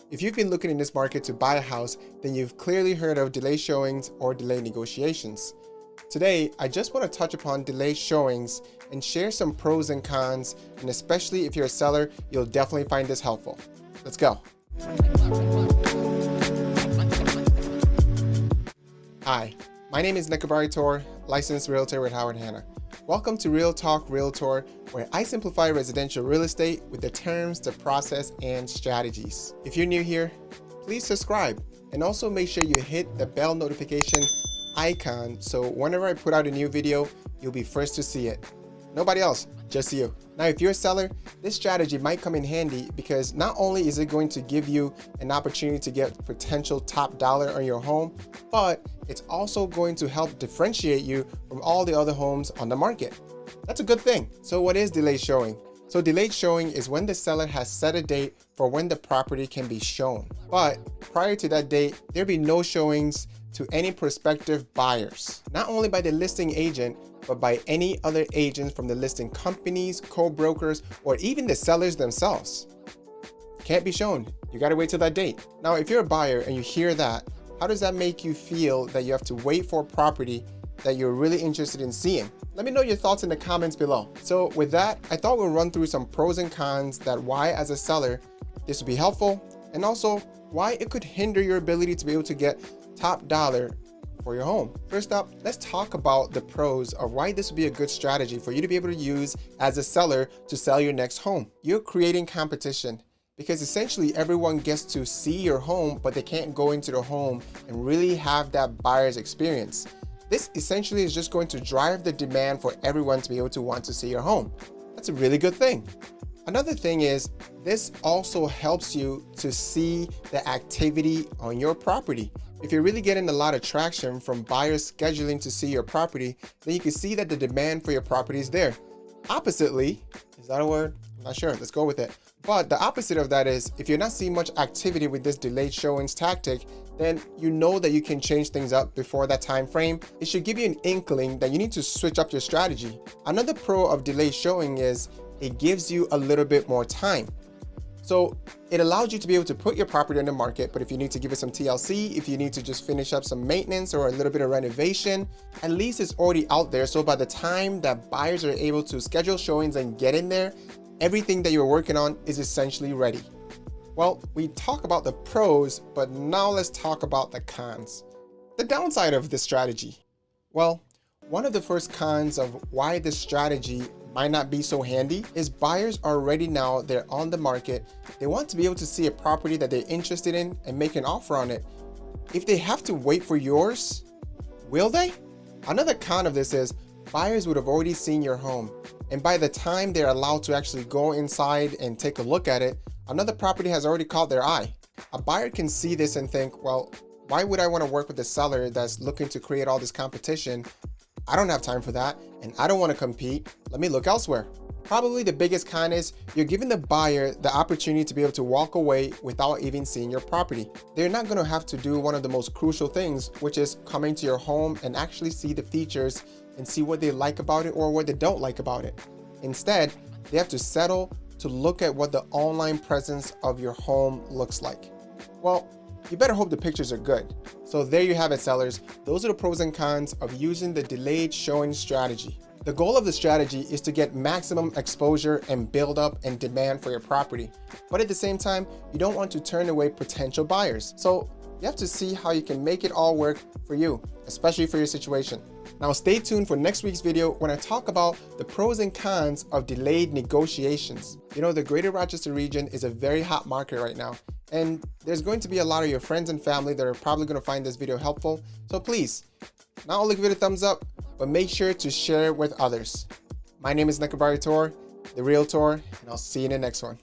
If you've been looking in this market to buy a house, then you've clearly heard of delayed showings or delayed negotiations. Today, I just want to touch upon delayed showings and share some pros and cons, and especially if you're a seller, you'll definitely find this helpful. Let's go. Hi, my name is Nekabari, licensed realtor with Howard Hanna. Welcome to Real Talk Realtor, where I simplify residential real estate with the terms, the process, and strategies. If you're new here, please subscribe and also make sure you hit the bell notification icon so whenever I put out a new video, you'll be first to see it. Nobody else, just you. Now, if you're a seller, this strategy might come in handy because not only is it going to give you an opportunity to get potential top dollar on your home, but it's also going to help differentiate you from all the other homes on the market. That's a good thing. So what is delayed showing? So delayed showing is when the seller has set a date for when the property can be shown. But prior to that date, there'll be no showings to any prospective buyers, not only by the listing agent, but by any other agents from the listing companies, co-brokers, or even the sellers themselves. Can't be shown. You gotta wait till that date. Now, if you're a buyer and you hear that, how does that make you feel that you have to wait for a property that you're really interested in seeing? Let me know your thoughts in the comments below. So with that, I thought we'll run through some pros and cons that why as a seller, this would be helpful, and also why it could hinder your ability to be able to get top dollar for your home. First up, let's talk about the pros of why this would be a good strategy for you to be able to use as a seller to sell your next home. You're creating competition because essentially everyone gets to see your home, but they can't go into the home and really have that buyer's experience. This essentially is just going to drive the demand for everyone to be able to want to see your home. That's a really good thing. Another thing is this also helps you to see the activity on your property. If you're really getting a lot of traction from buyers scheduling to see your property, then you can see that the demand for your property is there. Oppositely, is that a word? I'm not sure, let's go with it. But the opposite of that is if you're not seeing much activity with this delayed showings tactic, then you know that you can change things up before that time frame. It should give you an inkling that you need to switch up your strategy. Another pro of delayed showing is it gives you a little bit more time. So it allows you to be able to put your property on the market, but if you need to give it some TLC, if you need to just finish up some maintenance or a little bit of renovation, at least it's already out there. So by the time that buyers are able to schedule showings and get in there, everything that you're working on is essentially ready. Well, we talk about the pros, but now let's talk about the cons. The downside of this strategy. Well, one of the first cons of why this strategy might not be so handy is buyers are ready now, they're on the market. They want to be able to see a property that they're interested in and make an offer on it. If they have to wait for yours, will they? Another con of this is buyers would have already seen your home. And by the time they're allowed to actually go inside and take a look at it, another property has already caught their eye. A buyer can see this and think, well, why would I want to work with a seller that's looking to create all this competition? I don't have time for that, and I don't want to compete. Let me look elsewhere. Probably the biggest con is you're giving the buyer the opportunity to be able to walk away without even seeing your property. They're not going to have to do one of the most crucial things, which is coming to your home and actually see the features and see what they like about it or what they don't like about it. Instead, they have to settle to look at what the online presence of your home looks like. Well, you better hope the pictures are good. So there you have it, sellers. Those are the pros and cons of using the delayed showing strategy. The goal of the strategy is to get maximum exposure and build up and demand for your property. But at the same time, you don't want to turn away potential buyers. So you have to see how you can make it all work for you, especially for your situation. Now stay tuned for next week's video when I talk about the pros and cons of delayed negotiations. You know, the greater Rochester region is a very hot market right now, and there's going to be a lot of your friends and family that are probably going to find this video helpful. So please, not only give it a thumbs up, but make sure to share it with others. My name is Nekabari, the Realtor, and I'll see you in the next one.